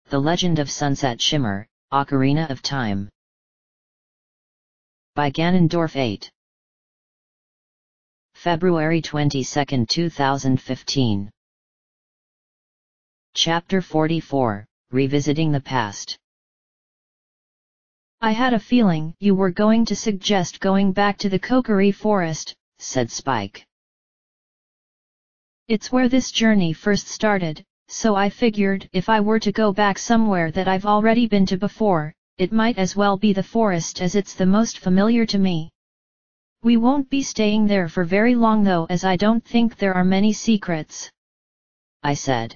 The Legend of Sunset Shimmer, Ocarina of Time. By Ganondorf 8. February 22, 2015. Chapter 44, Revisiting the Past. I had a feeling you were going to suggest going back to the Kokiri Forest, said Spike. It's where this journey first started, so I figured if I were to go back somewhere that I've already been to before, it might as well be the forest as it's the most familiar to me. We won't be staying there for very long though, as I don't think there are many secrets, I said.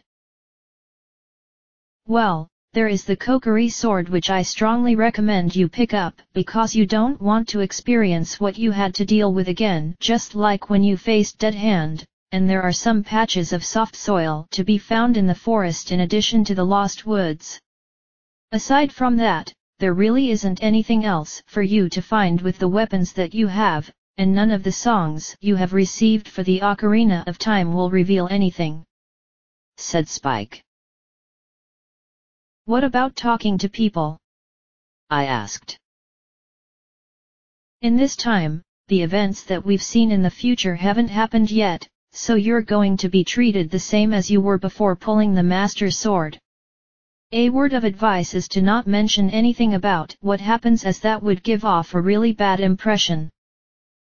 Well, there is the Kokiri sword, which I strongly recommend you pick up because you don't want to experience what you had to deal with again, just like when you faced Dead Hand, and there are some patches of soft soil to be found in the forest in addition to the Lost Woods. Aside from that, there really isn't anything else for you to find with the weapons that you have, and none of the songs you have received for the Ocarina of Time will reveal anything, said Spike. What about talking to people? I asked. In this time, the events that we've seen in the future haven't happened yet, so you're going to be treated the same as you were before pulling the Master Sword. A word of advice is to not mention anything about what happens, as that would give off a really bad impression.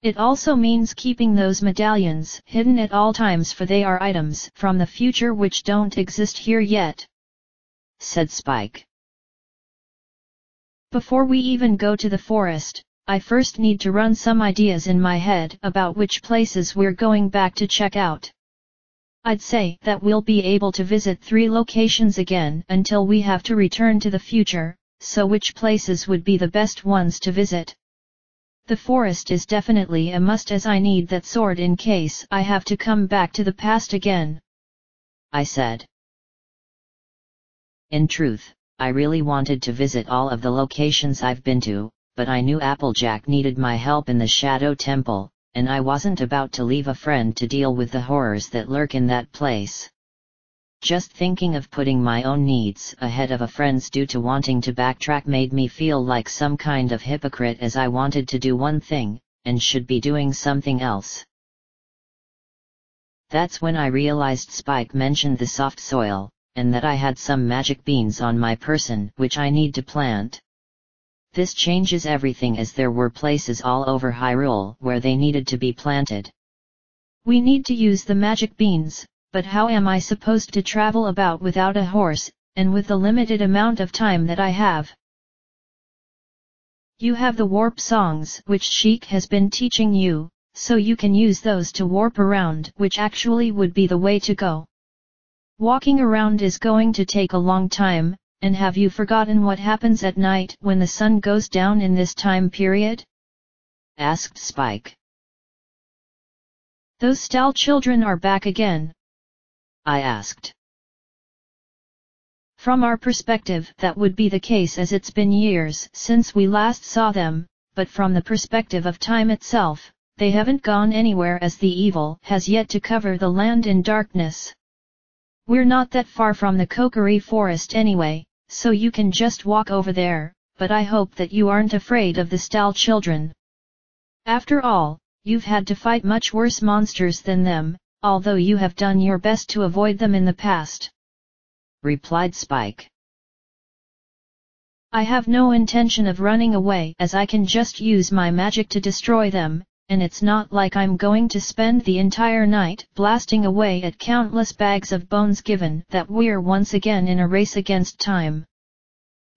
It also means keeping those medallions hidden at all times, for they are items from the future which don't exist here yet, said Spike. Before we even go to the forest, I first need to run some ideas in my head about which places we're going back to check out. I'd say that we'll be able to visit 3 locations again until we have to return to the future, so which places would be the best ones to visit? The forest is definitely a must, as I need that sword in case I have to come back to the past again, I said. In truth, I really wanted to visit all of the locations I've been to, but I knew Applejack needed my help in the Shadow Temple, and I wasn't about to leave a friend to deal with the horrors that lurk in that place. Just thinking of putting my own needs ahead of a friend's due to wanting to backtrack made me feel like some kind of hypocrite, as I wanted to do one thing, and should be doing something else. That's when I realized Spike mentioned the soft soil, and that I had some magic beans on my person which I need to plant. This changes everything, as there were places all over Hyrule where they needed to be planted. We need to use the magic beans, but how am I supposed to travel about without a horse, and with the limited amount of time that I have? You have the warp songs which Sheik has been teaching you, so you can use those to warp around, which actually would be the way to go. Walking around is going to take a long time, and have you forgotten what happens at night when the sun goes down in this time period? Asked Spike. Those Stal children are back again, I asked. From our perspective that would be the case, as it's been years since we last saw them, but from the perspective of time itself, they haven't gone anywhere, as the evil has yet to cover the land in darkness. We're not that far from the Kokiri Forest anyway, so you can just walk over there, but I hope that you aren't afraid of the Stal children. After all, you've had to fight much worse monsters than them, although you have done your best to avoid them in the past, replied Spike. I have no intention of running away, as I can just use my magic to destroy them, and it's not like I'm going to spend the entire night blasting away at countless bags of bones, given that we're once again in a race against time.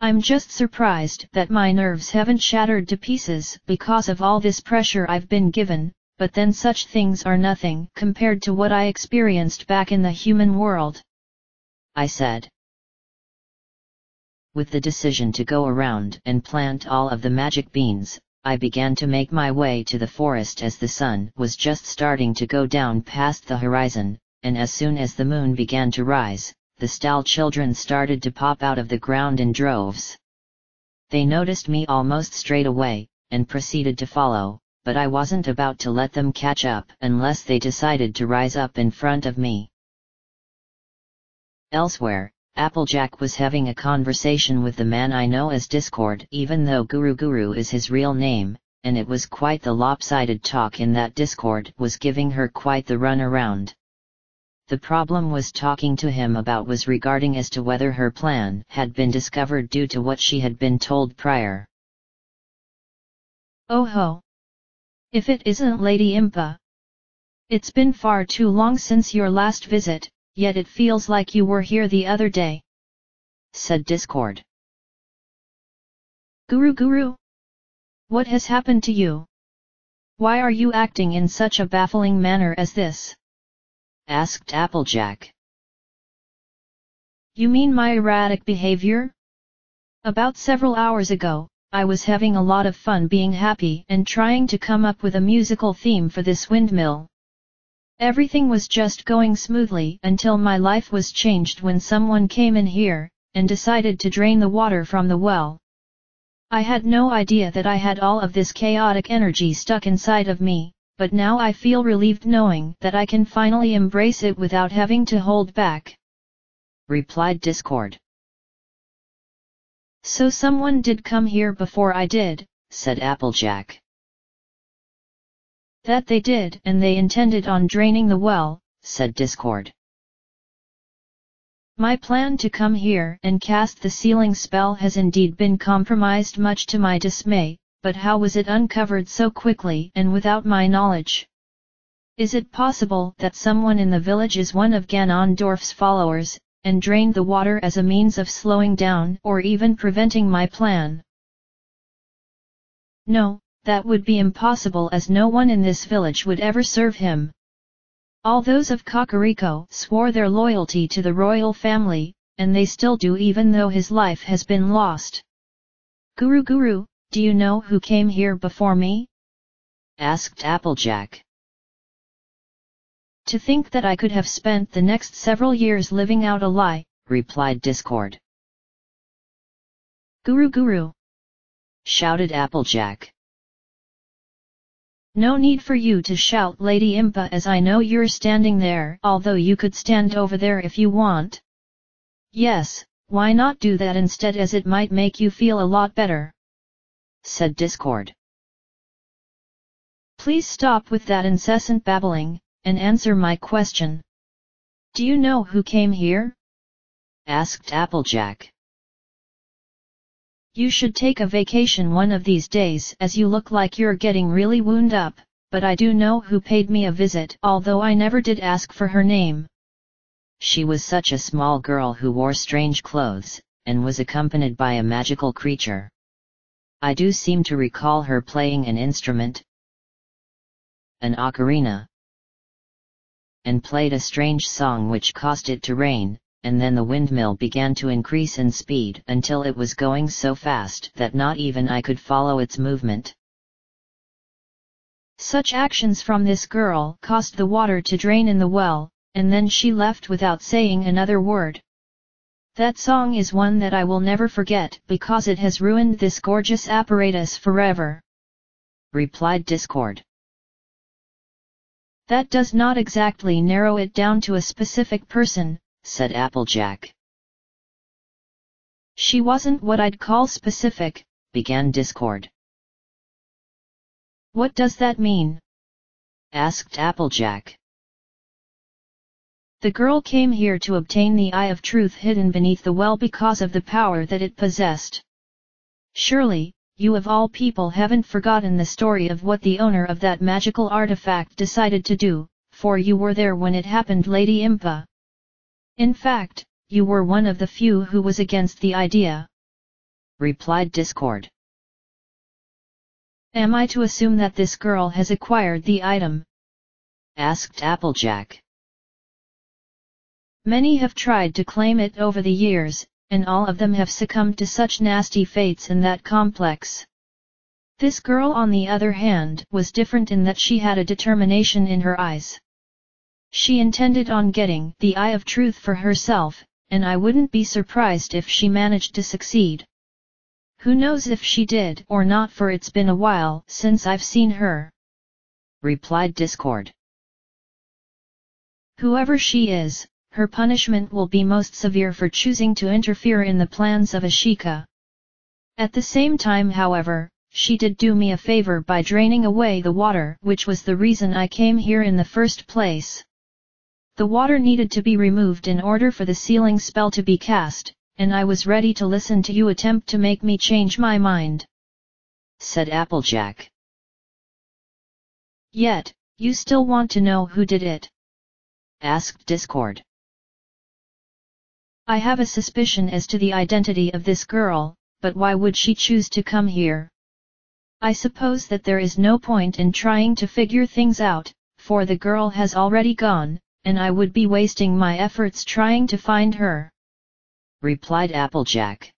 I'm just surprised that my nerves haven't shattered to pieces because of all this pressure I've been given, but then such things are nothing compared to what I experienced back in the human world, I said. With the decision to go around and plant all of the magic beans, I began to make my way to the forest as the sun was just starting to go down past the horizon, and as soon as the moon began to rise, the Stal children started to pop out of the ground in droves. They noticed me almost straight away, and proceeded to follow, but I wasn't about to let them catch up unless they decided to rise up in front of me. Elsewhere, Applejack was having a conversation with the man I know as Discord, even though Guru is his real name, and it was quite the lopsided talk in that Discord was giving her quite the run around. The problem was talking to him about was regarding as to whether her plan had been discovered due to what she had been told prior. Oh ho! If it isn't Lady Impa! It's been far too long since your last visit, yet it feels like you were here the other day," said Discord. Guru! What has happened to you? Why are you acting in such a baffling manner as this? Asked Applejack. You mean my erratic behavior? About several hours ago, I was having a lot of fun being happy and trying to come up with a musical theme for this windmill. Everything was just going smoothly until my life was changed when someone came in here, and decided to drain the water from the well. I had no idea that I had all of this chaotic energy stuck inside of me, but now I feel relieved knowing that I can finally embrace it without having to hold back," replied Discord. So someone did come here before I did, said Applejack. That they did, and they intended on draining the well, said Discord. My plan to come here and cast the sealing spell has indeed been compromised, much to my dismay, but how was it uncovered so quickly and without my knowledge? Is it possible that someone in the village is one of Ganondorf's followers, and drained the water as a means of slowing down or even preventing my plan? No, that would be impossible, as no one in this village would ever serve him. All those of Kakariko swore their loyalty to the royal family, and they still do even though his life has been lost. Guru, do you know who came here before me? Asked Applejack. To think that I could have spent the next several years living out a lie, replied Discord. Guru! Shouted Applejack. No need for you to shout, Lady Impa, as I know you're standing there, although you could stand over there if you want. Yes, why not do that instead, as it might make you feel a lot better, said Discord. Please stop with that incessant babbling, and answer my question. Do you know who came here? Asked Applejack. You should take a vacation one of these days, as you look like you're getting really wound up, but I do know who paid me a visit, although I never did ask for her name. She was such a small girl who wore strange clothes, and was accompanied by a magical creature. I do seem to recall her playing an instrument, an ocarina, and played a strange song which caused it to rain, and then the windmill began to increase in speed until it was going so fast that not even I could follow its movement. Such actions from this girl caused the water to drain in the well, and then she left without saying another word. That song is one that I will never forget, because it has ruined this gorgeous apparatus forever, replied Discord. That does not exactly narrow it down to a specific person, said Applejack. She wasn't what I'd call specific, began Discord. What does that mean? Asked Applejack. The girl came here to obtain the Eye of Truth hidden beneath the well because of the power that it possessed. Surely, you of all people haven't forgotten the story of what the owner of that magical artifact decided to do, for you were there when it happened, Lady Impa. In fact, you were one of the few who was against the idea, replied Discord. Am I to assume that this girl has acquired the item? Asked Applejack. Many have tried to claim it over the years, and all of them have succumbed to such nasty fates in that complex. This girl, on the other hand, was different in that she had a determination in her eyes. She intended on getting the Eye of Truth for herself, and I wouldn't be surprised if she managed to succeed. Who knows if she did or not, for it's been a while since I've seen her, replied Discord. Whoever she is, her punishment will be most severe for choosing to interfere in the plans of Ashika. At the same time, however, she did do me a favor by draining away the water, which was the reason I came here in the first place. The water needed to be removed in order for the sealing spell to be cast, and I was ready to listen to you attempt to make me change my mind," said Applejack. "Yet, you still want to know who did it?" asked Discord. "I have a suspicion as to the identity of this girl, but why would she choose to come here? I suppose that there is no point in trying to figure things out, for the girl has already gone, and I would be wasting my efforts trying to find her," replied Applejack.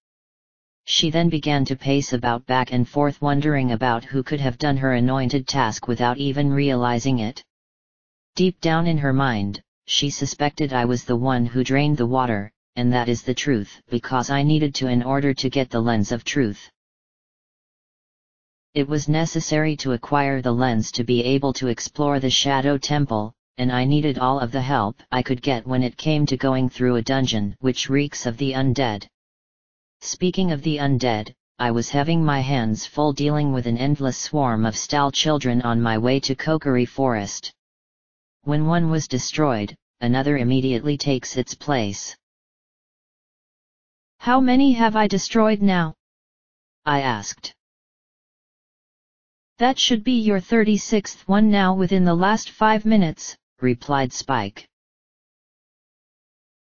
She then began to pace about back and forth, wondering about who could have done her anointed task without even realizing it. Deep down in her mind, she suspected I was the one who drained the water, and that is the truth, because I needed to in order to get the lens of truth. It was necessary to acquire the lens to be able to explore the Shadow Temple, and I needed all of the help I could get when it came to going through a dungeon which reeks of the undead. Speaking of the undead, I was having my hands full dealing with an endless swarm of Stal children on my way to Kokiri Forest. When one was destroyed, another immediately takes its place. "How many have I destroyed now?" I asked. "That should be your 36th one now within the last 5 minutes, replied Spike.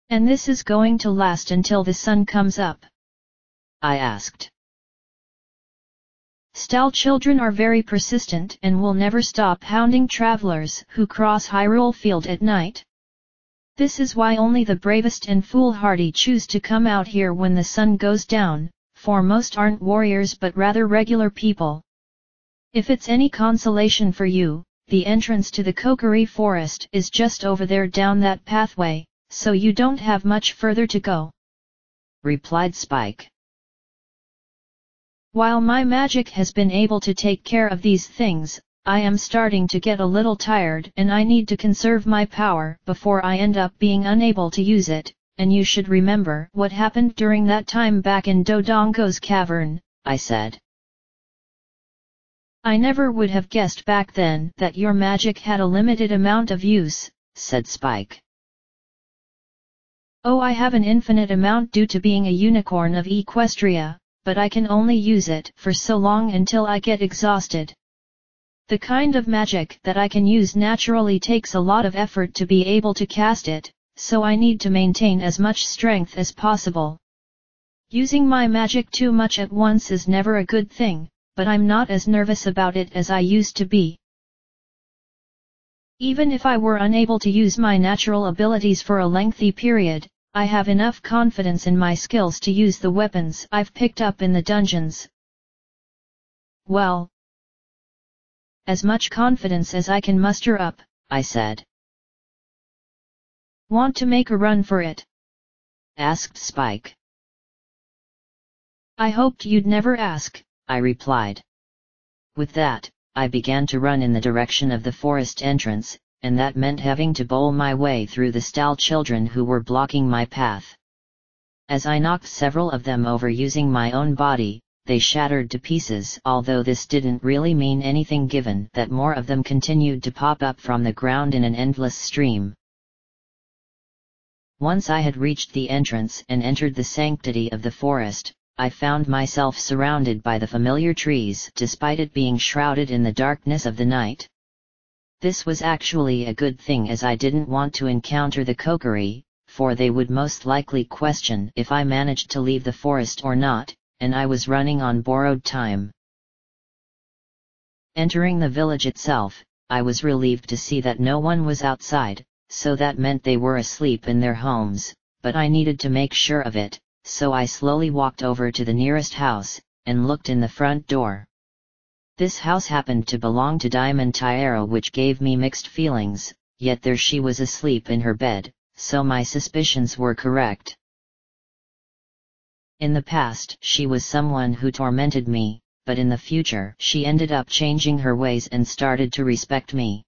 "And this is going to last until the sun comes up?" I asked. "Stal children are very persistent and will never stop hounding travelers who cross Hyrule Field at night. This is why only the bravest and foolhardy choose to come out here when the sun goes down, for most aren't warriors but rather regular people. If it's any consolation for you, the entrance to the Kokiri Forest is just over there down that pathway, so you don't have much further to go," replied Spike. "While my magic has been able to take care of these things, I am starting to get a little tired and I need to conserve my power before I end up being unable to use it, and you should remember what happened during that time back in Dodongo's cavern," I said. "I never would have guessed back then that your magic had a limited amount of use," said Spike. "Oh, I have an infinite amount due to being a unicorn of Equestria, but I can only use it for so long until I get exhausted. The kind of magic that I can use naturally takes a lot of effort to be able to cast it, so I need to maintain as much strength as possible. Using my magic too much at once is never a good thing, but I'm not as nervous about it as I used to be. Even if I were unable to use my natural abilities for a lengthy period, I have enough confidence in my skills to use the weapons I've picked up in the dungeons. Well, as much confidence as I can muster up," I said. "Want to make a run for it?" asked Spike. "I hoped you'd never ask," I replied. With that, I began to run in the direction of the forest entrance, and that meant having to bowl my way through the Stal children who were blocking my path. As I knocked several of them over using my own body, they shattered to pieces, although this didn't really mean anything given that more of them continued to pop up from the ground in an endless stream. Once I had reached the entrance and entered the sanctity of the forest, I found myself surrounded by the familiar trees despite it being shrouded in the darkness of the night. This was actually a good thing, as I didn't want to encounter the Kokiri, for they would most likely question if I managed to leave the forest or not, and I was running on borrowed time. Entering the village itself, I was relieved to see that no one was outside, so that meant they were asleep in their homes, but I needed to make sure of it, so I slowly walked over to the nearest house, and looked in the front door. This house happened to belong to Diamond Tiara, which gave me mixed feelings, yet there she was asleep in her bed, so my suspicions were correct. In the past she was someone who tormented me, but in the future she ended up changing her ways and started to respect me.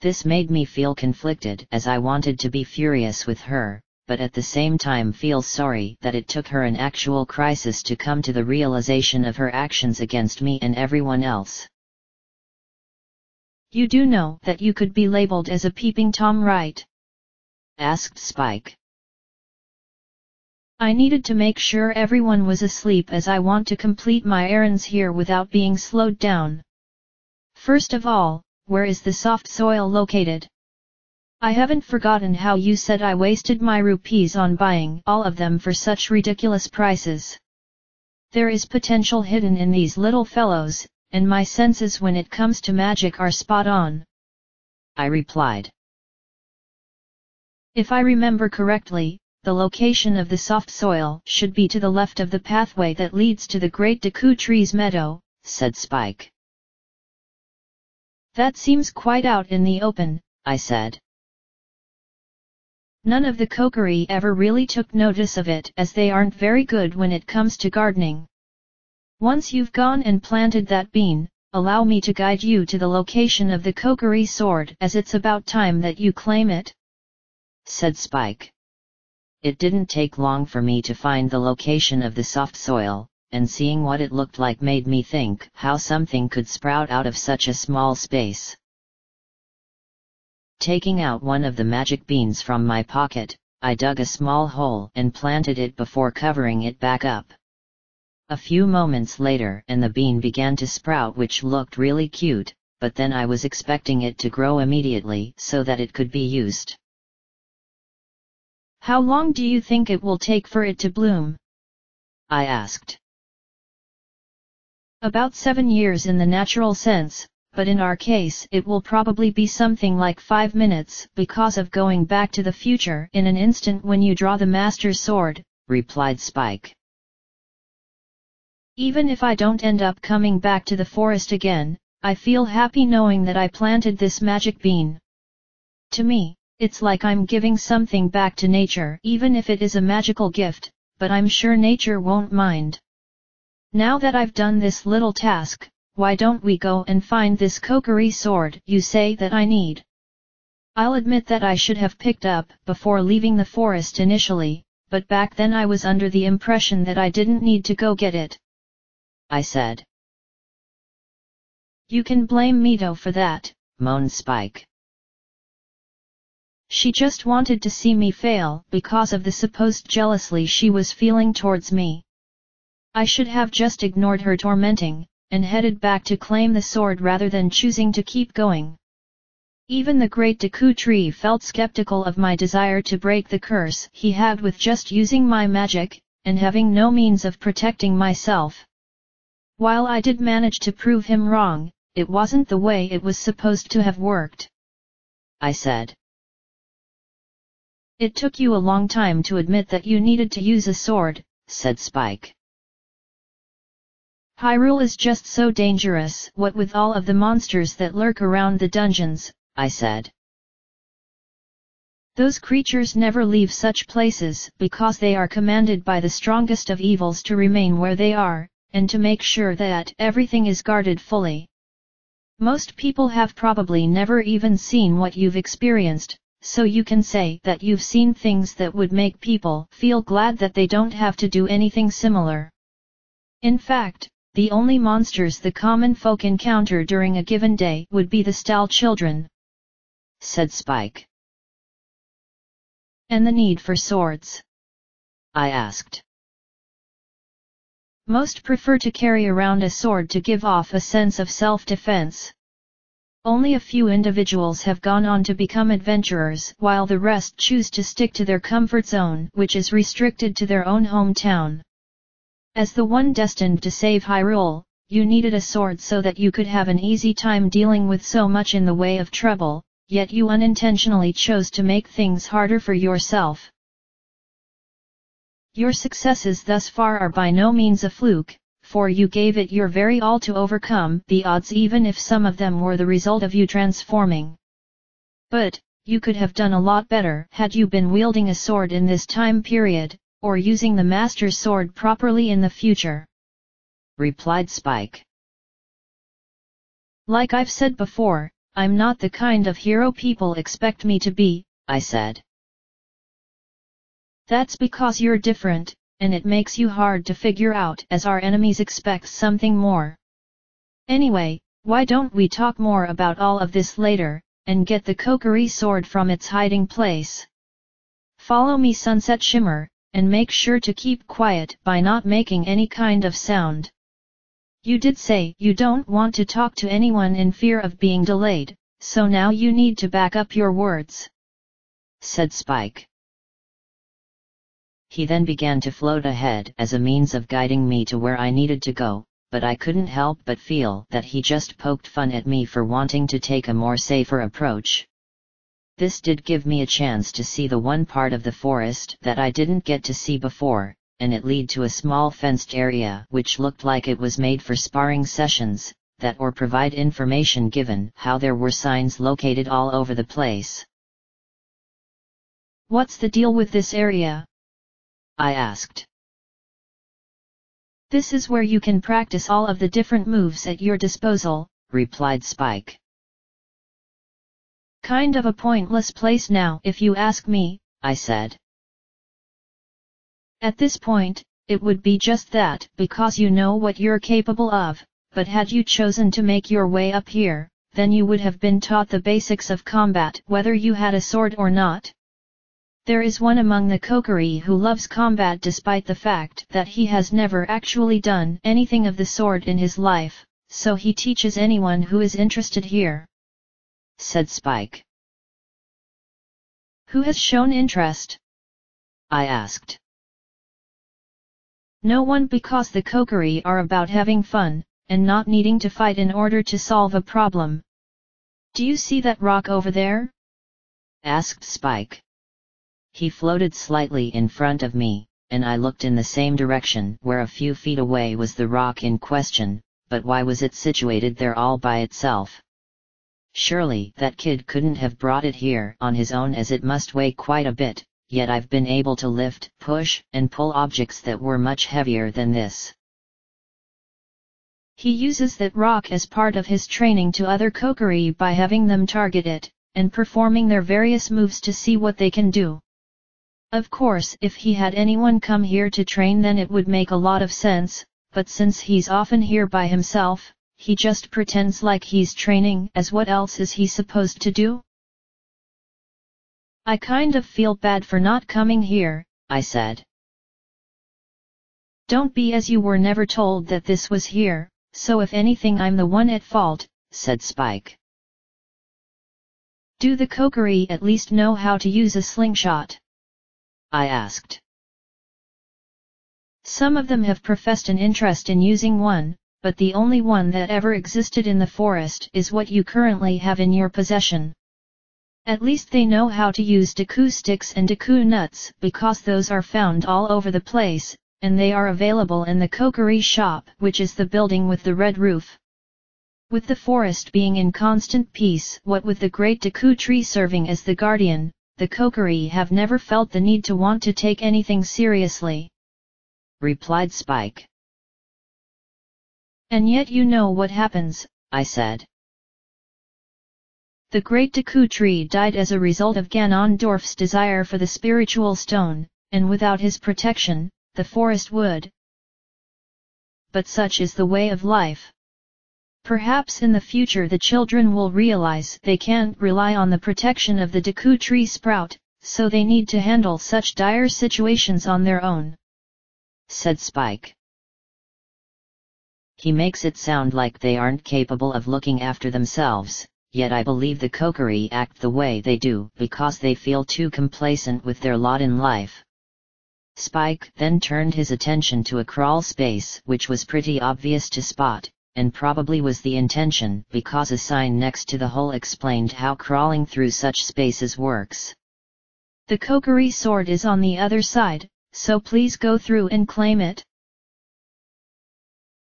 This made me feel conflicted as I wanted to be furious with her, but at the same time feel sorry that it took her an actual crisis to come to the realization of her actions against me and everyone else. You do know that you could be labeled as a peeping Tom, right? Asked Spike. I needed to make sure everyone was asleep as I want to complete my errands here without being slowed down. First of all, where is the soft soil located? I haven't forgotten how you said I wasted my rupees on buying all of them for such ridiculous prices. There is potential hidden in these little fellows, and my senses when it comes to magic are spot on. I replied. If I remember correctly, the location of the soft soil should be to the left of the pathway that leads to the Great Deku Tree's meadow, said Spike. That seems quite out in the open, I said. None of the Kokiri ever really took notice of it as they aren't very good when it comes to gardening. Once you've gone and planted that bean, allow me to guide you to the location of the Kokiri sword as it's about time that you claim it, said Spike. It didn't take long for me to find the location of the soft soil, and seeing what it looked like made me think how something could sprout out of such a small space. Taking out one of the magic beans from my pocket, I dug a small hole and planted it before covering it back up. A few moments later and the bean began to sprout, which looked really cute, but then I was expecting it to grow immediately so that it could be used. How long do you think it will take for it to bloom? I asked. About 7 years in the natural sense, but in our case it will probably be something like 5 minutes because of going back to the future in an instant when you draw the Master Sword, replied Spike. Even if I don't end up coming back to the forest again, I feel happy knowing that I planted this magic bean. To me, it's like I'm giving something back to nature, even if it is a magical gift, but I'm sure nature won't mind. Now that I've done this little task, why don't we go and find this Kokiri sword you say that I need? I'll admit that I should have picked up before leaving the forest initially, but back then I was under the impression that I didn't need to go get it, I said. You can blame Mito for that, moaned Spike. She just wanted to see me fail because of the supposed jealousy she was feeling towards me. I should have just ignored her tormenting, and headed back to claim the sword rather than choosing to keep going. Even the Great Deku Tree felt skeptical of my desire to break the curse he had with just using my magic, and having no means of protecting myself. While I did manage to prove him wrong, it wasn't the way it was supposed to have worked, I said. It took you a long time to admit that you needed to use a sword, said Spike. Hyrule is just so dangerous, what with all of the monsters that lurk around the dungeons, I said. Those creatures never leave such places because they are commanded by the strongest of evils to remain where they are, and to make sure that everything is guarded fully. Most people have probably never even seen what you've experienced, so you can say that you've seen things that would make people feel glad that they don't have to do anything similar. In fact, the only monsters the common folk encounter during a given day would be the Stal children, said Spike. And the need for swords? I asked. Most prefer to carry around a sword to give off a sense of self-defense. Only a few individuals have gone on to become adventurers, while the rest choose to stick to their comfort zone, which is restricted to their own hometown. As the one destined to save Hyrule, you needed a sword so that you could have an easy time dealing with so much in the way of trouble, yet you unintentionally chose to make things harder for yourself. Your successes thus far are by no means a fluke, for you gave it your very all to overcome the odds, even if some of them were the result of you transforming. But, you could have done a lot better had you been wielding a sword in this time period, or using the Master Sword properly in the future, replied Spike. Like I've said before, I'm not the kind of hero people expect me to be, I said. That's because you're different, and it makes you hard to figure out as our enemies expect something more. Anyway, why don't we talk more about all of this later, and get the Kokiri sword from its hiding place? Follow me, Sunset Shimmer, and make sure to keep quiet by not making any kind of sound. You did say you don't want to talk to anyone in fear of being delayed, so now you need to back up your words," said Spike. He then began to float ahead as a means of guiding me to where I needed to go, but I couldn't help but feel that he just poked fun at me for wanting to take a more safer approach. This did give me a chance to see the one part of the forest that I didn't get to see before, and it led to a small fenced area which looked like it was made for sparring sessions, that or provide information given how there were signs located all over the place. "What's the deal with this area?" I asked. "This is where you can practice all of the different moves at your disposal," replied Spike. "Kind of a pointless place now if you ask me," I said. "At this point, it would be just that because you know what you're capable of, but had you chosen to make your way up here, then you would have been taught the basics of combat whether you had a sword or not. There is one among the Kokiri who loves combat despite the fact that he has never actually done anything of the sort in his life, so he teaches anyone who is interested here," said Spike. "Who has shown interest?" I asked. "No one, because the Kokiri are about having fun, and not needing to fight in order to solve a problem. Do you see that rock over there?" asked Spike. He floated slightly in front of me, and I looked in the same direction where a few feet away was the rock in question, but why was it situated there all by itself? Surely that kid couldn't have brought it here on his own, as it must weigh quite a bit, yet I've been able to lift, push, and pull objects that were much heavier than this. "He uses that rock as part of his training to other Kokiri by having them target it, and performing their various moves to see what they can do. Of course, if he had anyone come here to train, then it would make a lot of sense, but since he's often here by himself, he just pretends like he's training, as what else is he supposed to do?" "I kind of feel bad for not coming here," I said. "Don't be, as you were never told that this was here, so if anything I'm the one at fault," said Spike. "Do the Kokiri at least know how to use a slingshot?" I asked. "Some of them have professed an interest in using one, but the only one that ever existed in the forest is what you currently have in your possession. At least they know how to use Deku sticks and Deku nuts, because those are found all over the place, and they are available in the Kokiri shop, which is the building with the red roof. With the forest being in constant peace, what with the great Deku tree serving as the guardian, the Kokiri have never felt the need to want to take anything seriously," replied Spike. "And yet you know what happens," I said. "The great Deku tree died as a result of Ganondorf's desire for the spiritual stone, and without his protection, the forest would. But such is the way of life. Perhaps in the future the children will realize they can't rely on the protection of the Deku tree sprout, so they need to handle such dire situations on their own," said Spike. He makes it sound like they aren't capable of looking after themselves, yet I believe the Kokiri act the way they do because they feel too complacent with their lot in life. Spike then turned his attention to a crawl space which was pretty obvious to spot, and probably was the intention because a sign next to the hole explained how crawling through such spaces works. "The Kokiri sword is on the other side, so please go through and claim it."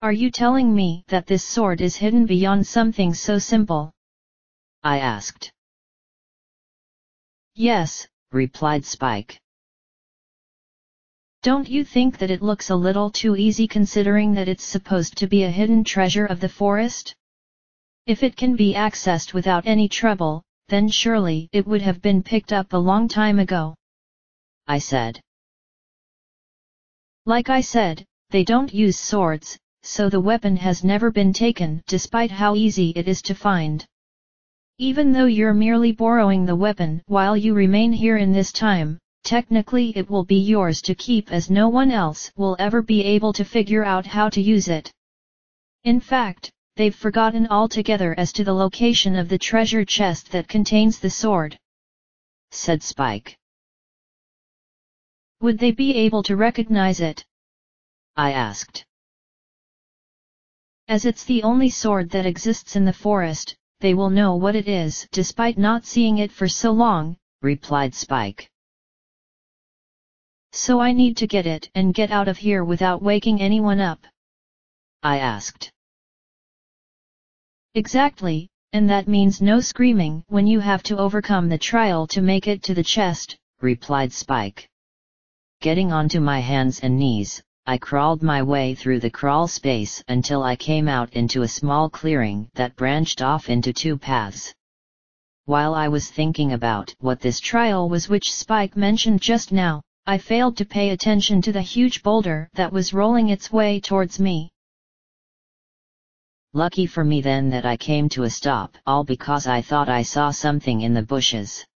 "Are you telling me that this sword is hidden beyond something so simple?" I asked. "Yes," replied Spike. "Don't you think that it looks a little too easy considering that it's supposed to be a hidden treasure of the forest?" If it can be accessed without any trouble, then surely it would have been picked up a long time ago, I said. Like I said, they don't use swords, so the weapon has never been taken despite how easy it is to find. Even though you're merely borrowing the weapon while you remain here in this time, technically it will be yours to keep as no one else will ever be able to figure out how to use it. In fact, they've forgotten altogether as to the location of the treasure chest that contains the sword, said Spike. Would they be able to recognize it? I asked. As it's the only sword that exists in the forest, they will know what it is despite not seeing it for so long, replied Spike. So I need to get it and get out of here without waking anyone up, I asked. Exactly, and that means no screaming when you have to overcome the trial to make it to the chest, replied Spike. Getting onto my hands and knees, I crawled my way through the crawl space until I came out into a small clearing that branched off into two paths. While I was thinking about what this trial was which Spike mentioned just now, I failed to pay attention to the huge boulder that was rolling its way towards me. Lucky for me then that I came to a stop, all because I thought I saw something in the bushes.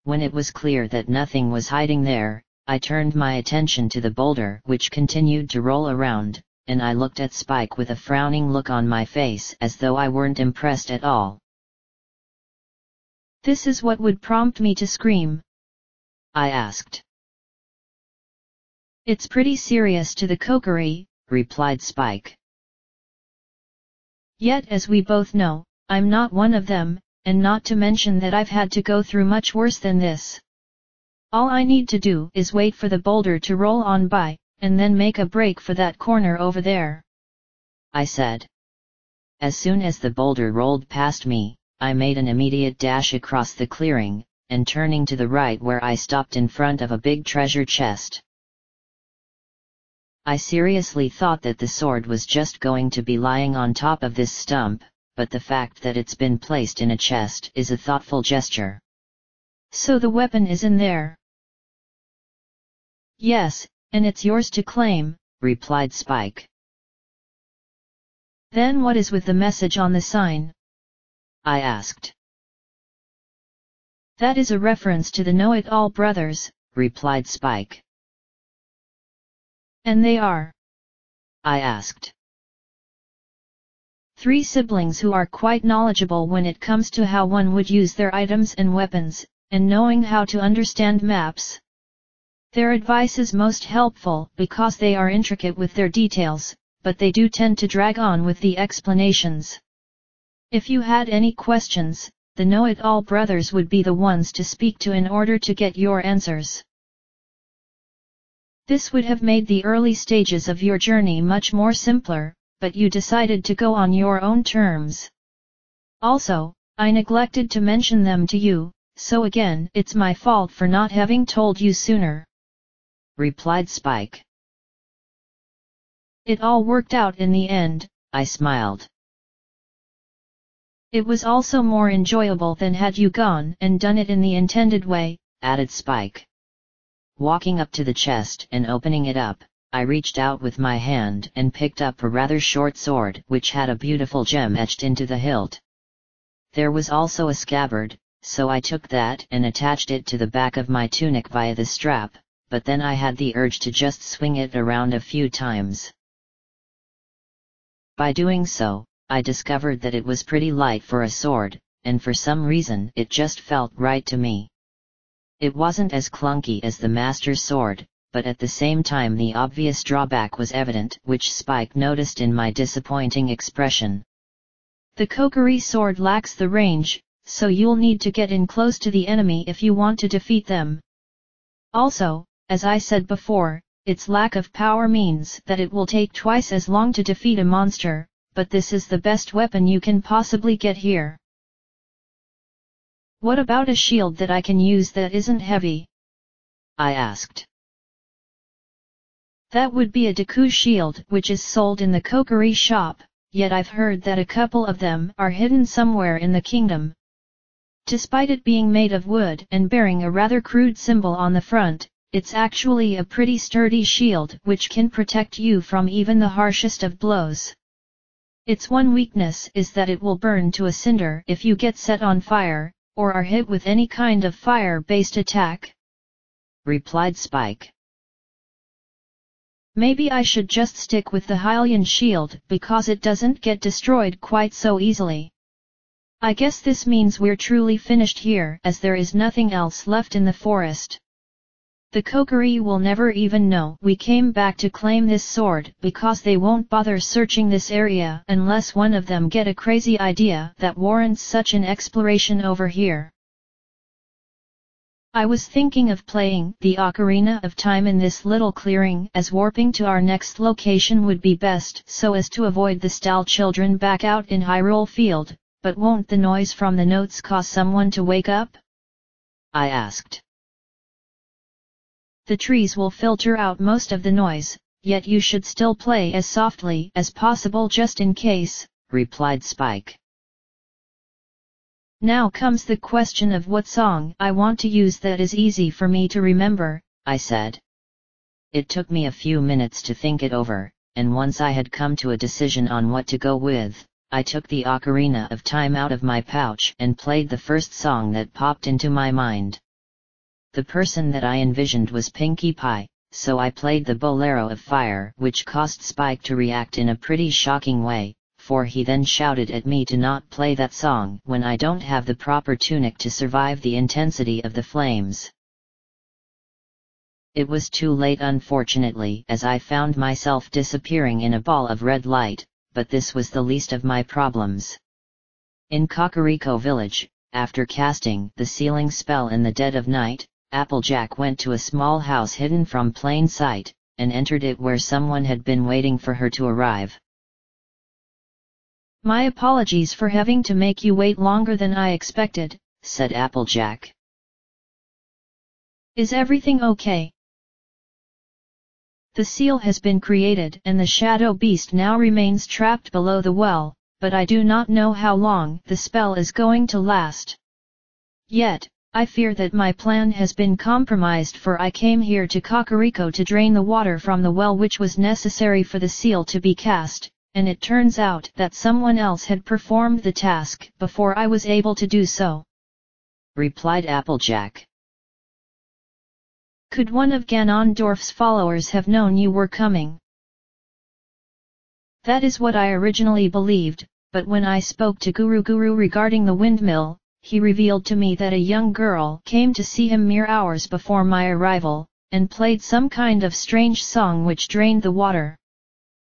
When it was clear that nothing was hiding there, I turned my attention to the boulder which continued to roll around, and I looked at Spike with a frowning look on my face as though I weren't impressed at all. This is what would prompt me to scream? I asked. It's pretty serious to the Kokiri, replied Spike. Yet as we both know, I'm not one of them, and not to mention that I've had to go through much worse than this. All I need to do is wait for the boulder to roll on by, and then make a break for that corner over there, I said. As soon as the boulder rolled past me, I made an immediate dash across the clearing, and turning to the right where I stopped in front of a big treasure chest. I seriously thought that the sword was just going to be lying on top of this stump, but the fact that it's been placed in a chest is a thoughtful gesture. So the weapon is in there? Yes, and it's yours to claim, replied Spike. Then what is with the message on the sign? I asked. That is a reference to the Know-It-All brothers, replied Spike. And they are? I asked. 3 siblings who are quite knowledgeable when it comes to how one would use their items and weapons, and knowing how to understand maps. Their advice is most helpful because they are intricate with their details, but they do tend to drag on with the explanations. If you had any questions, the Know-It-All brothers would be the ones to speak to in order to get your answers. This would have made the early stages of your journey much more simpler, but you decided to go on your own terms. Also, I neglected to mention them to you, so again it's my fault for not having told you sooner, replied Spike. It all worked out in the end, I smiled. It was also more enjoyable than had you gone and done it in the intended way, added Spike. Walking up to the chest and opening it up, I reached out with my hand and picked up a rather short sword which had a beautiful gem etched into the hilt. There was also a scabbard, so I took that and attached it to the back of my tunic via the strap, but then I had the urge to just swing it around a few times. By doing so, I discovered that it was pretty light for a sword, and for some reason it just felt right to me. It wasn't as clunky as the Master's sword, but at the same time the obvious drawback was evident, which Spike noticed in my disappointing expression. The Kokiri sword lacks the range, so you'll need to get in close to the enemy if you want to defeat them. Also, as I said before, its lack of power means that it will take twice as long to defeat a monster, but this is the best weapon you can possibly get here. What about a shield that I can use that isn't heavy? I asked. That would be a Deku shield which is sold in the Kokiri shop, yet I've heard that a couple of them are hidden somewhere in the kingdom. Despite it being made of wood and bearing a rather crude symbol on the front, it's actually a pretty sturdy shield which can protect you from even the harshest of blows. Its one weakness is that it will burn to a cinder if you get set on fire, or are hit with any kind of fire-based attack," replied Spike. "Maybe I should just stick with the Hylian shield because it doesn't get destroyed quite so easily. I guess this means we're truly finished here as there is nothing else left in the forest. The Kokiri will never even know we came back to claim this sword because they won't bother searching this area unless one of them get a crazy idea that warrants such an exploration over here. I was thinking of playing the Ocarina of Time in this little clearing as warping to our next location would be best so as to avoid the Stal children back out in Hyrule Field, but won't the noise from the notes cause someone to wake up?" I asked. "The trees will filter out most of the noise, yet you should still play as softly as possible just in case," replied Spike. "Now comes the question of what song I want to use that is easy for me to remember," I said. It took me a few minutes to think it over, and once I had come to a decision on what to go with, I took the Ocarina of Time out of my pouch and played the first song that popped into my mind. The person that I envisioned was Pinkie Pie, so I played the Bolero of Fire, which caused Spike to react in a pretty shocking way, for he then shouted at me to not play that song when I don't have the proper tunic to survive the intensity of the flames. It was too late unfortunately, as I found myself disappearing in a ball of red light, but this was the least of my problems. In Kakariko Village, after casting the sealing spell in the dead of night, Applejack went to a small house hidden from plain sight, and entered it where someone had been waiting for her to arrive. "My apologies for having to make you wait longer than I expected," said Applejack. "Is everything okay?" "The seal has been created and the shadow beast now remains trapped below the well, but I do not know how long the spell is going to last. Yet, I fear that my plan has been compromised, for I came here to Kakariko to drain the water from the well which was necessary for the seal to be cast, and it turns out that someone else had performed the task before I was able to do so," replied Applejack. "Could one of Ganondorf's followers have known you were coming?" "That is what I originally believed, but when I spoke to Guru regarding the windmill, he revealed to me that a young girl came to see him mere hours before my arrival, and played some kind of strange song which drained the water.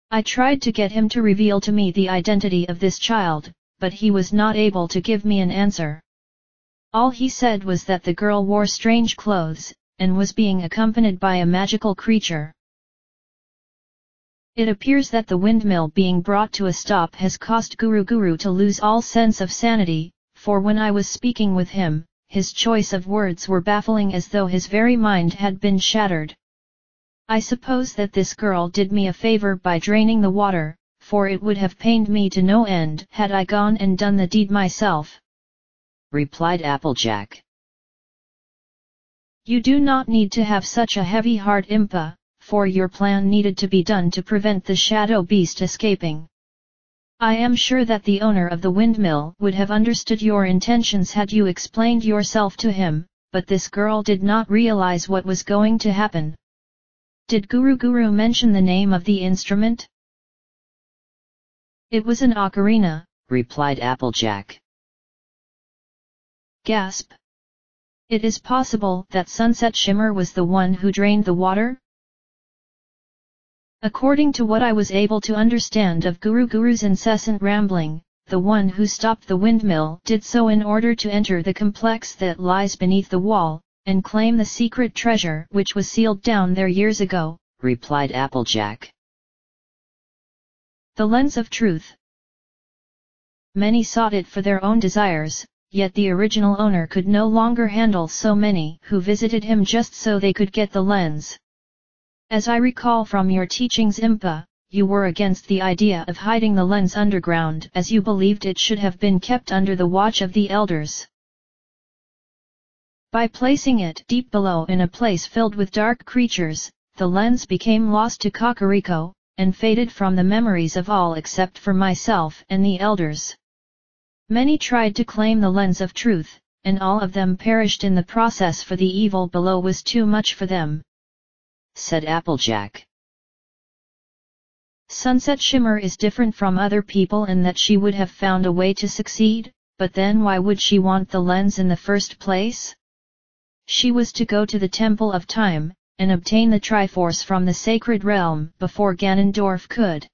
I tried to get him to reveal to me the identity of this child, but he was not able to give me an answer. All he said was that the girl wore strange clothes, and was being accompanied by a magical creature. It appears that the windmill being brought to a stop has caused Guru to lose all sense of sanity, for when I was speaking with him, his choice of words were baffling as though his very mind had been shattered. I suppose that this girl did me a favor by draining the water, for it would have pained me to no end had I gone and done the deed myself," replied Applejack. "You do not need to have such a heavy heart, Impa, for your plan needed to be done to prevent the shadow beast escaping. I am sure that the owner of the windmill would have understood your intentions had you explained yourself to him, but this girl did not realize what was going to happen." "Did Guru mention the name of the instrument?" "It was an ocarina," replied Applejack. Gasp! It is possible that Sunset Shimmer was the one who drained the water? According to what I was able to understand of Guru's incessant rambling, the one who stopped the windmill did so in order to enter the complex that lies beneath the wall, and claim the secret treasure which was sealed down there years ago, replied Applejack. The lens of truth. Many sought it for their own desires, yet the original owner could no longer handle so many who visited him just so they could get the lens. As I recall from your teachings, Impa, you were against the idea of hiding the lens underground as you believed it should have been kept under the watch of the elders. By placing it deep below in a place filled with dark creatures, the lens became lost to Kakariko, and faded from the memories of all except for myself and the elders. Many tried to claim the lens of truth, and all of them perished in the process, for the evil below was too much for them," said Applejack. Sunset Shimmer is different from other people in that she would have found a way to succeed, but then why would she want the lens in the first place? She was to go to the Temple of Time, and obtain the Triforce from the Sacred Realm before Ganondorf could.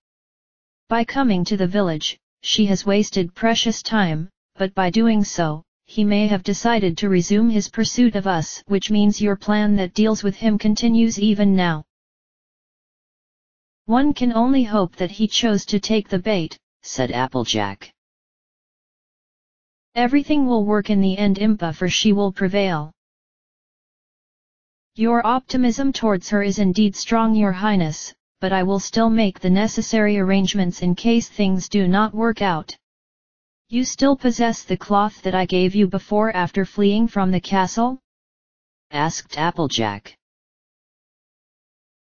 By coming to the village, she has wasted precious time, but by doing so, he may have decided to resume his pursuit of us, which means your plan that deals with him continues even now. One can only hope that he chose to take the bait, said Applejack. Everything will work in the end, Impa, for she will prevail. Your optimism towards her is indeed strong, Your Highness, but I will still make the necessary arrangements in case things do not work out. You still possess the cloth that I gave you before after fleeing from the castle? Asked Applejack.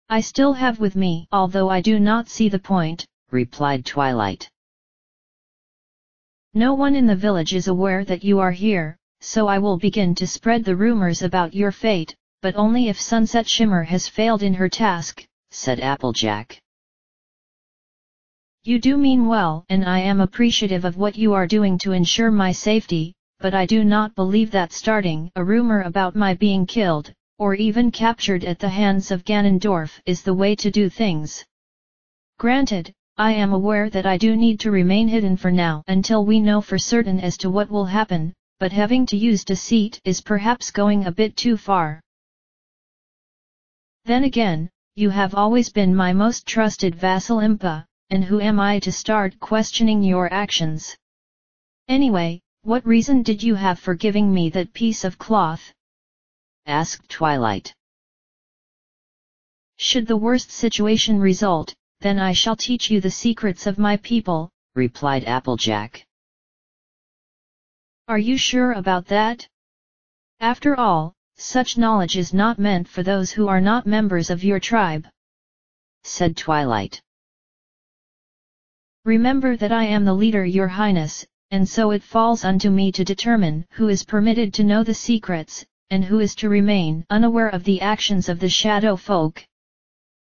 I still have with me, although I do not see the point, replied Twilight. No one in the village is aware that you are here, so I will begin to spread the rumors about your fate, but only if Sunset Shimmer has failed in her task, said Applejack. You do mean well, and I am appreciative of what you are doing to ensure my safety, but I do not believe that starting a rumor about my being killed, or even captured at the hands of Ganondorf, is the way to do things. Granted, I am aware that I do need to remain hidden for now until we know for certain as to what will happen, but having to use deceit is perhaps going a bit too far. Then again, you have always been my most trusted vassal, Impa, and who am I to start questioning your actions? Anyway, what reason did you have for giving me that piece of cloth? Asked Twilight. Should the worst situation result, then I shall teach you the secrets of my people, replied Applejack. Are you sure about that? After all, such knowledge is not meant for those who are not members of your tribe, said Twilight. Remember that I am the leader, Your Highness, and so it falls unto me to determine who is permitted to know the secrets, and who is to remain unaware of the actions of the shadow folk.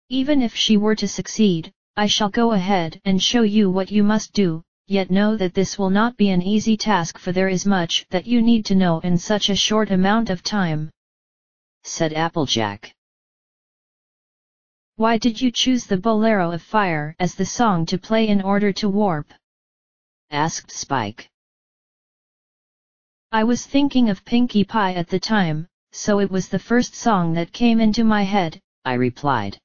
Even if she were to succeed, I shall go ahead and show you what you must do, yet know that this will not be an easy task, for there is much that you need to know in such a short amount of time, said Applejack. Why did you choose the Bolero of Fire as the song to play in order to warp? Asked Spike. I was thinking of Pinkie Pie at the time, so it was the first song that came into my head, I replied.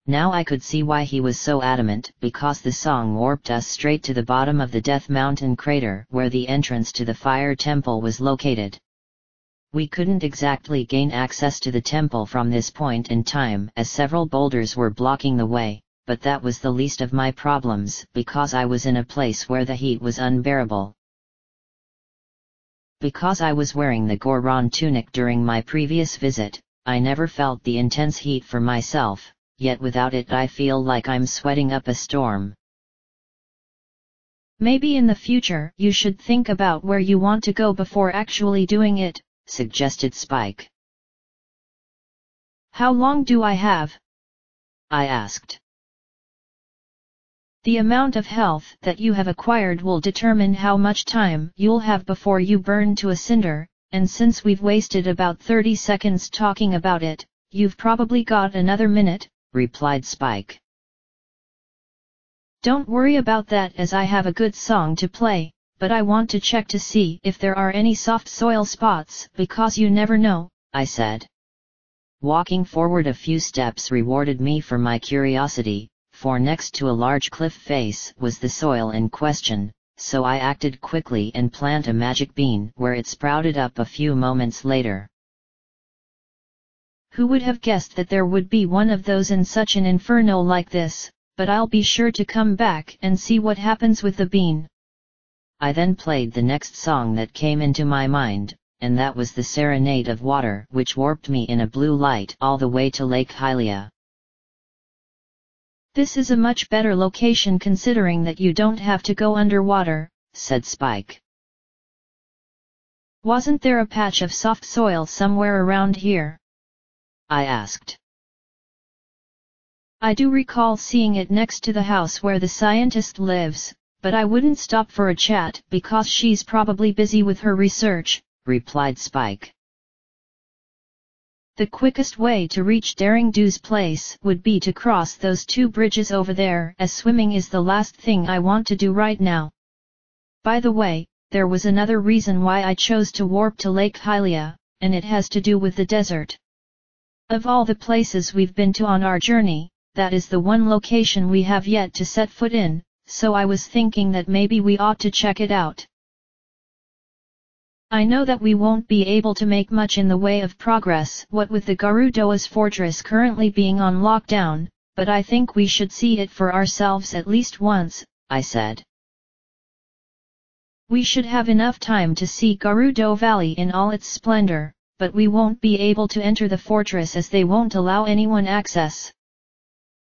Now I could see why he was so adamant, because the song warped us straight to the bottom of the Death Mountain crater where the entrance to the Fire Temple was located. We couldn't exactly gain access to the temple from this point in time as several boulders were blocking the way, but that was the least of my problems because I was in a place where the heat was unbearable. Because I was wearing the Goron tunic during my previous visit, I never felt the intense heat for myself, yet without it I feel like I'm sweating up a storm. Maybe in the future you should think about where you want to go before actually doing it, suggested Spike. How long do I have? I asked. The amount of health that you have acquired will determine how much time you'll have before you burn to a cinder, and since we've wasted about 30 seconds talking about it, you've probably got another minute, replied Spike. Don't worry about that, as I have a good song to play, but I want to check to see if there are any soft soil spots, because you never know, I said. Walking forward a few steps rewarded me for my curiosity, for next to a large cliff face was the soil in question, so I acted quickly and planted a magic bean where it sprouted up a few moments later. Who would have guessed that there would be one of those in such an inferno like this, but I'll be sure to come back and see what happens with the bean. I then played the next song that came into my mind, and that was the Serenade of Water, which warped me in a blue light all the way to Lake Hylia. This is a much better location considering that you don't have to go underwater, said Spike. Wasn't there a patch of soft soil somewhere around here? I asked. I do recall seeing it next to the house where the scientist lives, but I wouldn't stop for a chat because she's probably busy with her research, replied Spike. The quickest way to reach Daring Do's place would be to cross those two bridges over there, as swimming is the last thing I want to do right now. By the way, there was another reason why I chose to warp to Lake Hylia, and it has to do with the desert. Of all the places we've been to on our journey, that is the one location we have yet to set foot in, so I was thinking that maybe we ought to check it out. I know that we won't be able to make much in the way of progress, what with the Garudoa's fortress currently being on lockdown, but I think we should see it for ourselves at least once, I said. We should have enough time to see Garudo Valley in all its splendor, but we won't be able to enter the fortress as they won't allow anyone access.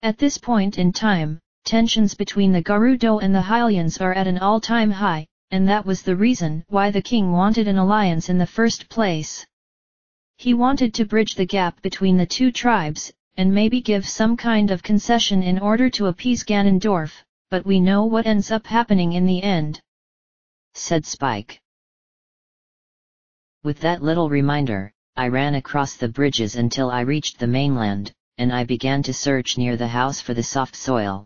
At this point in time, tensions between the Garudo and the Hylians are at an all-time high, and that was the reason why the king wanted an alliance in the first place. He wanted to bridge the gap between the two tribes, and maybe give some kind of concession in order to appease Ganondorf, but we know what ends up happening in the end, said Spike. With that little reminder, I ran across the bridges until I reached the mainland, and I began to search near the house for the soft soil.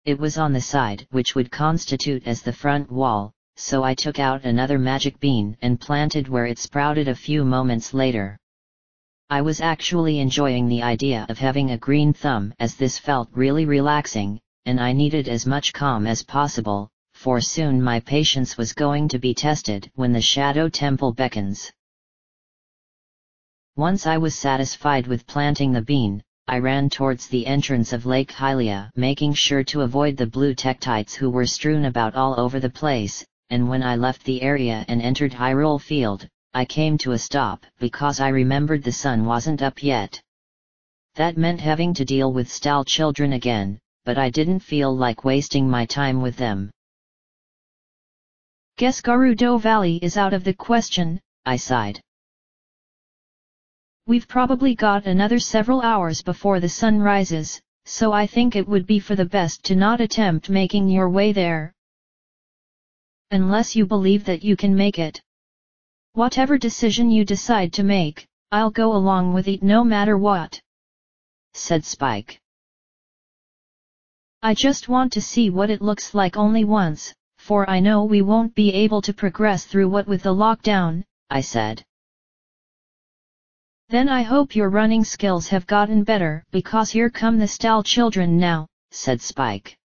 It was on the side which would constitute as the front wall, so I took out another magic bean and planted where it sprouted a few moments later. I was actually enjoying the idea of having a green thumb as this felt really relaxing, and I needed as much calm as possible, for soon my patience was going to be tested when the Shadow Temple beckons. Once I was satisfied with planting the bean, I ran towards the entrance of Lake Hylia, making sure to avoid the blue tektites who were strewn about all over the place, and when I left the area and entered Hyrule Field, I came to a stop because I remembered the sun wasn't up yet. That meant having to deal with Stal children again, but I didn't feel like wasting my time with them. Guess Garudo Valley is out of the question, I sighed. We've probably got another several hours before the sun rises, so I think it would be for the best to not attempt making your way there. Unless you believe that you can make it. Whatever decision you decide to make, I'll go along with it no matter what, said Spike. I just want to see what it looks like only once, for I know we won't be able to progress through what with the lockdown, I said. Then I hope your running skills have gotten better because here come the Stal children now, said Spike.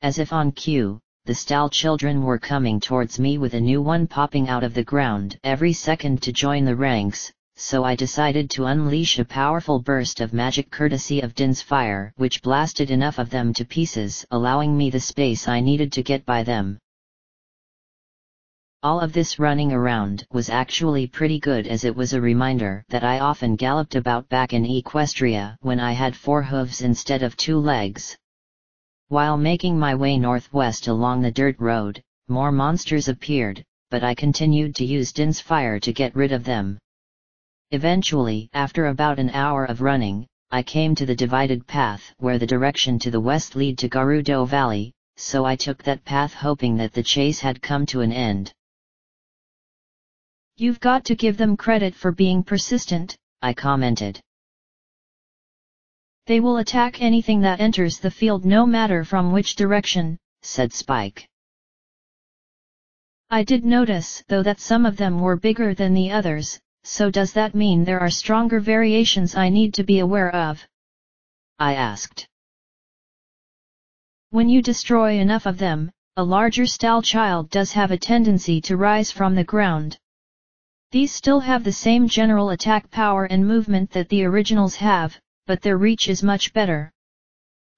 As if on cue, the Stal children were coming towards me with a new one popping out of the ground every second to join the ranks, so I decided to unleash a powerful burst of magic courtesy of Din's fire which blasted enough of them to pieces, allowing me the space I needed to get by them. All of this running around was actually pretty good as it was a reminder that I often galloped about back in Equestria when I had 4 hooves instead of 2 legs. While making my way northwest along the dirt road, more monsters appeared, but I continued to use Din's fire to get rid of them. Eventually, after about an hour of running, I came to the divided path where the direction to the west lead to Garudo Valley, so I took that path hoping that the chase had come to an end. You've got to give them credit for being persistent, I commented. They will attack anything that enters the field no matter from which direction, said Spike. I did notice though that some of them were bigger than the others, so does that mean there are stronger variations I need to be aware of? I asked. When you destroy enough of them, a larger Stal child does have a tendency to rise from the ground. These still have the same general attack power and movement that the originals have, but their reach is much better.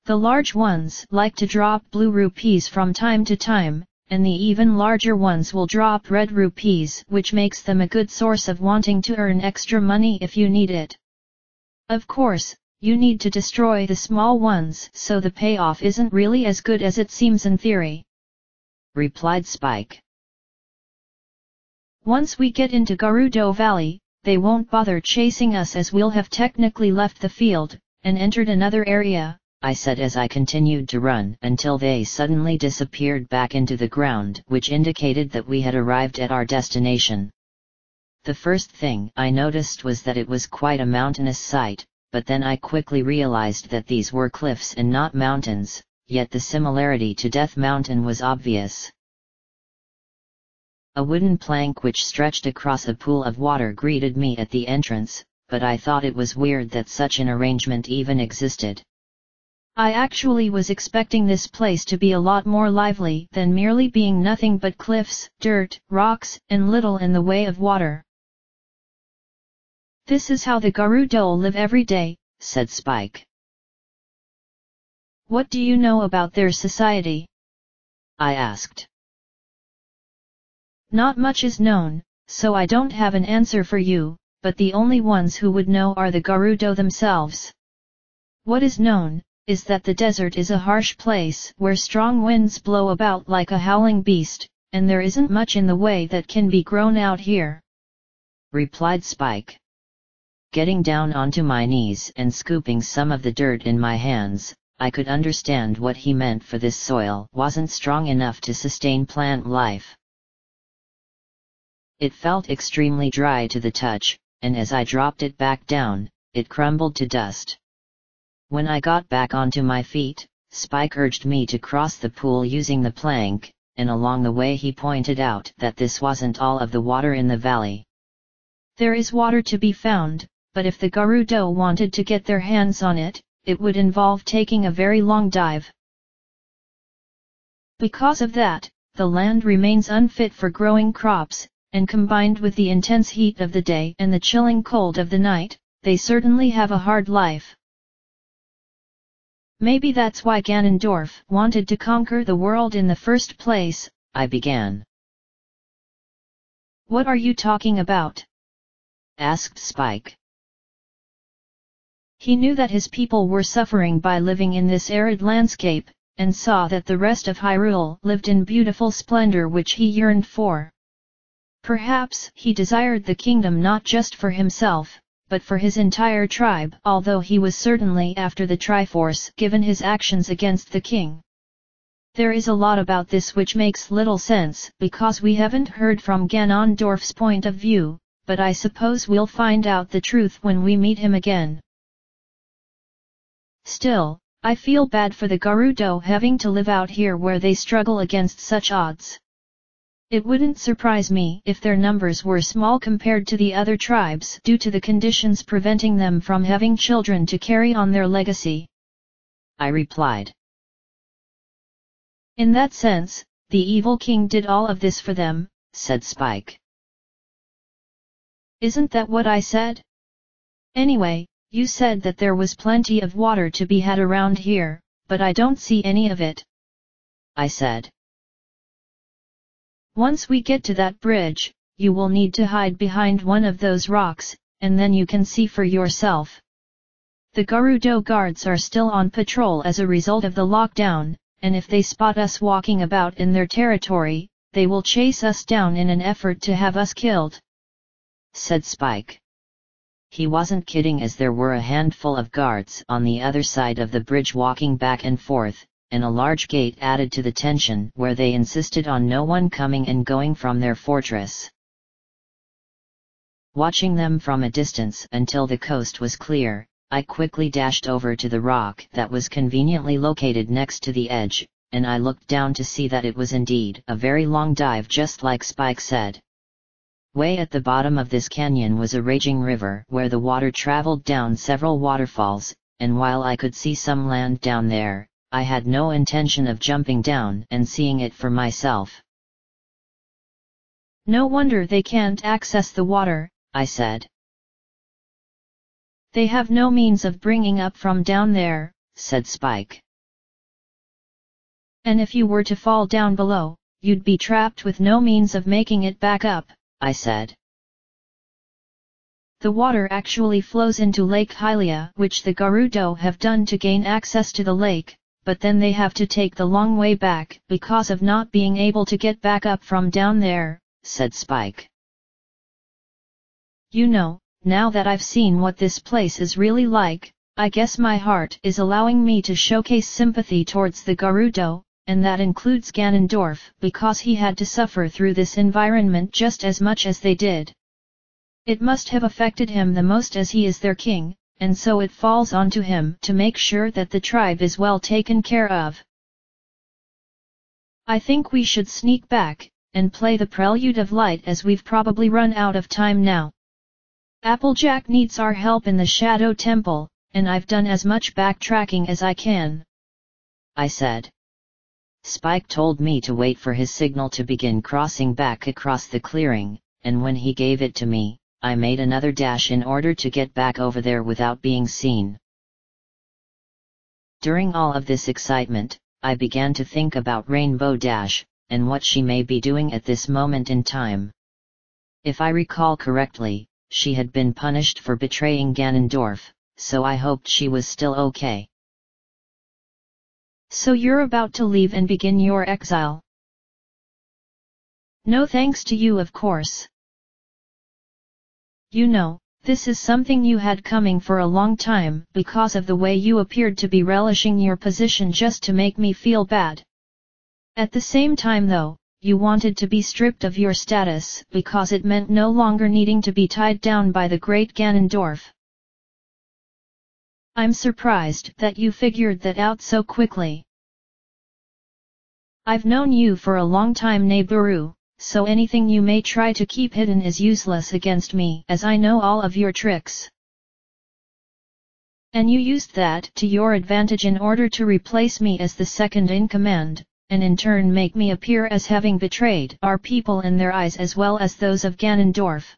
The large ones like to drop blue rupees from time to time, and the even larger ones will drop red rupees, which makes them a good source of wanting to earn extra money if you need it. Of course, you need to destroy the small ones, so the payoff isn't really as good as it seems in theory," replied Spike. "Once we get into Gerudo Valley, they won't bother chasing us as we'll have technically left the field, and entered another area," I said as I continued to run until they suddenly disappeared back into the ground, which indicated that we had arrived at our destination. The first thing I noticed was that it was quite a mountainous sight, but then I quickly realized that these were cliffs and not mountains, yet the similarity to Death Mountain was obvious. A wooden plank which stretched across a pool of water greeted me at the entrance, but I thought it was weird that such an arrangement even existed. I actually was expecting this place to be a lot more lively than merely being nothing but cliffs, dirt, rocks, and little in the way of water. "This is how the Gerudo live every day," said Spike. "What do you know about their society?" I asked. "Not much is known, so I don't have an answer for you, but the only ones who would know are the Gerudo themselves. What is known is that the desert is a harsh place where strong winds blow about like a howling beast, and there isn't much in the way that can be grown out here," replied Spike. Getting down onto my knees and scooping some of the dirt in my hands, I could understand what he meant, for this soil wasn't strong enough to sustain plant life. It felt extremely dry to the touch, and as I dropped it back down, it crumbled to dust. When I got back onto my feet, Spike urged me to cross the pool using the plank, and along the way he pointed out that this wasn't all of the water in the valley. "There is water to be found, but if the Gerudo wanted to get their hands on it, it would involve taking a very long dive. Because of that, the land remains unfit for growing crops, and combined with the intense heat of the day and the chilling cold of the night, they certainly have a hard life. Maybe that's why Ganondorf wanted to conquer the world in the first place," I began. "What are you talking about?" asked Spike. He knew that his people were suffering by living in this arid landscape, and saw that the rest of Hyrule lived in beautiful splendor which he yearned for. Perhaps he desired the kingdom not just for himself, but for his entire tribe, although he was certainly after the Triforce given his actions against the king. There is a lot about this which makes little sense because we haven't heard from Ganondorf's point of view, but I suppose we'll find out the truth when we meet him again. Still, I feel bad for the Gerudo having to live out here where they struggle against such odds. It wouldn't surprise me if their numbers were small compared to the other tribes due to the conditions preventing them from having children to carry on their legacy," I replied. "In that sense, the evil king did all of this for them," said Spike. "Isn't that what I said? Anyway, you said that there was plenty of water to be had around here, but I don't see any of it," I said. "Once we get to that bridge, you will need to hide behind one of those rocks, and then you can see for yourself. The Gerudo guards are still on patrol as a result of the lockdown, and if they spot us walking about in their territory, they will chase us down in an effort to have us killed," said Spike. He wasn't kidding, as there were a handful of guards on the other side of the bridge walking back and forth, and a large gate added to the tension where they insisted on no one coming and going from their fortress. Watching them from a distance until the coast was clear, I quickly dashed over to the rock that was conveniently located next to the edge, and I looked down to see that it was indeed a very long dive, just like Spike said. Way at the bottom of this canyon was a raging river where the water traveled down several waterfalls, and while I could see some land down there, I had no intention of jumping down and seeing it for myself. "No wonder they can't access the water," I said. "They have no means of bringing up from down there," said Spike. And if you were to fall down below, you'd be trapped with no means of making it back up, I said. The water actually flows into Lake Hylia, which the Gerudo have done to gain access to the lake, but then they have to take the long way back because of not being able to get back up from down there, said Spike. You know, now that I've seen what this place is really like, I guess my heart is allowing me to showcase sympathy towards the Gerudo, and that includes Ganondorf because he had to suffer through this environment just as much as they did. It must have affected him the most as he is their king, and so it falls onto him to make sure that the tribe is well taken care of. I think we should sneak back, and play the Prelude of Light as we've probably run out of time now. Applejack needs our help in the Shadow Temple, and I've done as much backtracking as I can, I said. Spike told me to wait for his signal to begin crossing back across the clearing, and when he gave it to me, I made another dash in order to get back over there without being seen. During all of this excitement, I began to think about Rainbow Dash, and what she may be doing at this moment in time. If I recall correctly, she had been punished for betraying Ganondorf, so I hoped she was still okay. So you're about to leave and begin your exile? No thanks to you, of course. You know, this is something you had coming for a long time because of the way you appeared to be relishing your position just to make me feel bad. At the same time though, you wanted to be stripped of your status because it meant no longer needing to be tied down by the great Ganondorf. I'm surprised that you figured that out so quickly. I've known you for a long time, Neighboru, so anything you may try to keep hidden is useless against me as I know all of your tricks. And you used that to your advantage in order to replace me as the second in command, and in turn make me appear as having betrayed our people in their eyes as well as those of Ganondorf.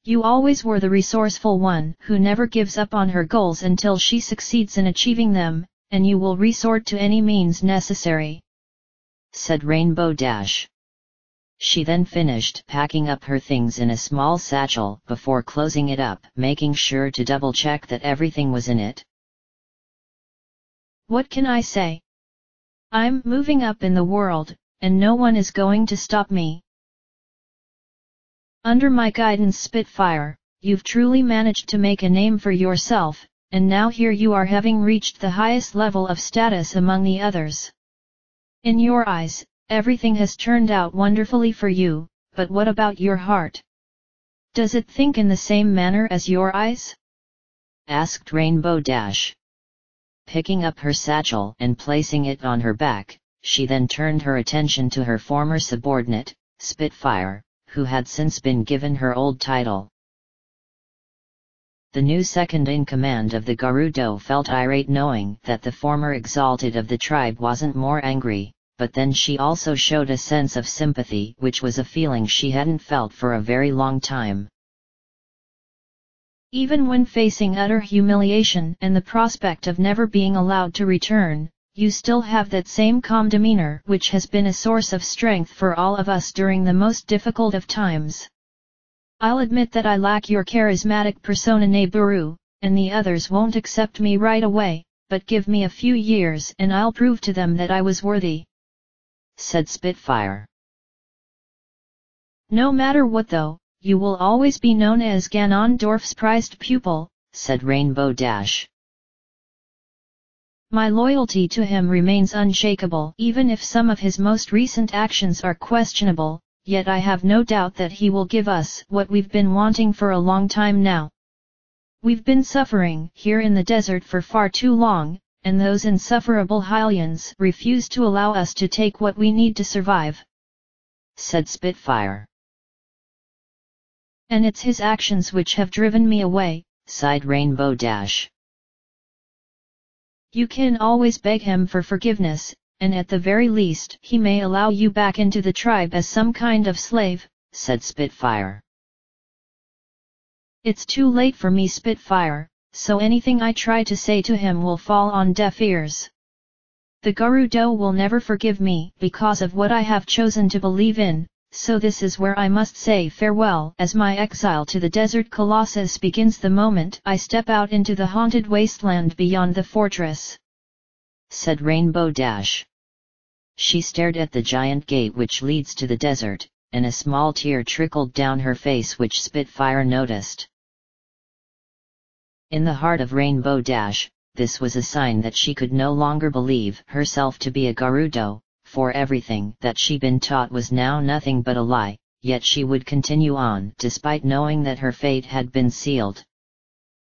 You always were the resourceful one who never gives up on her goals until she succeeds in achieving them, and you will resort to any means necessary, said Rainbow Dash. She then finished packing up her things in a small satchel before closing it up, making sure to double-check that everything was in it. What can I say? I'm moving up in the world, and no one is going to stop me. Under my guidance, Spitfire, you've truly managed to make a name for yourself, and now here you are having reached the highest level of status among the others. In your eyes, everything has turned out wonderfully for you, but what about your heart? Does it think in the same manner as your eyes? Asked Rainbow Dash. Picking up her satchel and placing it on her back, she then turned her attention to her former subordinate, Spitfire, who had since been given her old title. The new second-in-command of the Gerudo felt irate knowing that the former exalted of the tribe wasn't more angry. But then she also showed a sense of sympathy, which was a feeling she hadn't felt for a very long time. Even when facing utter humiliation and the prospect of never being allowed to return, you still have that same calm demeanor which has been a source of strength for all of us during the most difficult of times. I'll admit that I lack your charismatic persona, Neighboru, and the others won't accept me right away, but give me a few years and I'll prove to them that I was worthy, said Spitfire. No matter what though, you will always be known as Ganondorf's prized pupil, said Rainbow Dash. My loyalty to him remains unshakable even if some of his most recent actions are questionable, yet I have no doubt that he will give us what we've been wanting for a long time now. We've been suffering here in the desert for far too long, and those insufferable Hylians refuse to allow us to take what we need to survive, said Spitfire. And it's his actions which have driven me away, sighed Rainbow Dash. You can always beg him for forgiveness, and at the very least he may allow you back into the tribe as some kind of slave, said Spitfire. It's too late for me, Spitfire, so anything I try to say to him will fall on deaf ears. The Gerudo will never forgive me because of what I have chosen to believe in, so this is where I must say farewell, as my exile to the desert colossus begins the moment I step out into the haunted wasteland beyond the fortress," said Rainbow Dash. She stared at the giant gate which leads to the desert, and a small tear trickled down her face which Spitfire noticed. In the heart of Rainbow Dash, this was a sign that she could no longer believe herself to be a Gerudo, for everything that she'd been taught was now nothing but a lie, yet she would continue on despite knowing that her fate had been sealed.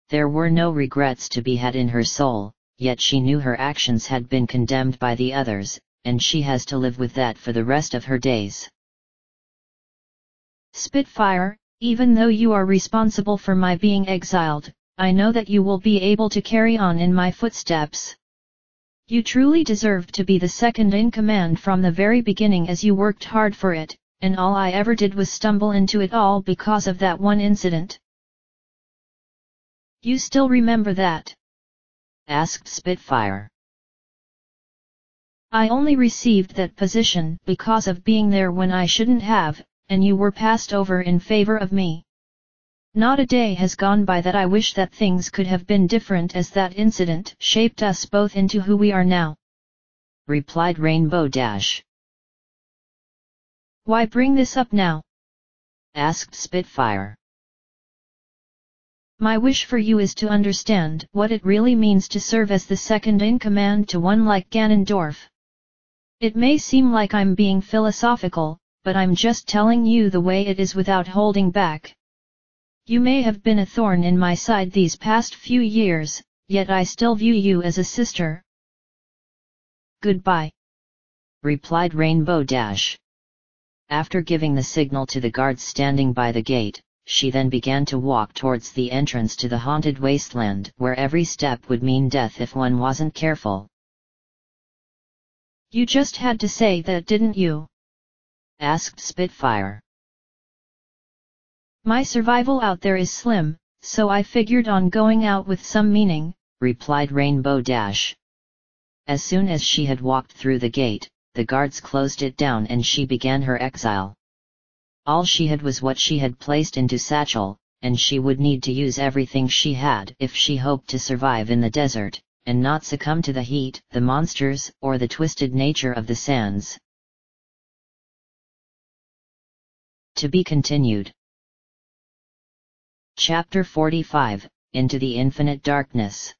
There were no regrets to be had in her soul, yet she knew her actions had been condemned by the others, and she has to live with that for the rest of her days. Spitfire, even though you are responsible for my being exiled, I know that you will be able to carry on in my footsteps. You truly deserve to be the second in command from the very beginning, as you worked hard for it, and all I ever did was stumble into it all because of that one incident. You still remember that?" asked Spitfire. "I only received that position because of being there when I shouldn't have, and you were passed over in favor of me. Not a day has gone by that I wish that things could have been different, as that incident shaped us both into who we are now," replied Rainbow Dash. "Why bring this up now?" asked Spitfire. "My wish for you is to understand what it really means to serve as the second in command to one like Ganondorf. It may seem like I'm being philosophical, but I'm just telling you the way it is without holding back. You may have been a thorn in my side these past few years, yet I still view you as a sister. Goodbye," replied Rainbow Dash. After giving the signal to the guards standing by the gate, she then began to walk towards the entrance to the haunted wasteland, where every step would mean death if one wasn't careful. "You just had to say that, didn't you?" asked Spitfire. "My survival out there is slim, so I figured on going out with some meaning," replied Rainbow Dash. As soon as she had walked through the gate, the guards closed it down and she began her exile. All she had was what she had placed into satchel, and she would need to use everything she had if she hoped to survive in the desert, and not succumb to the heat, the monsters, or the twisted nature of the sands. To be continued. Chapter 45, Into the Infinite Darkness.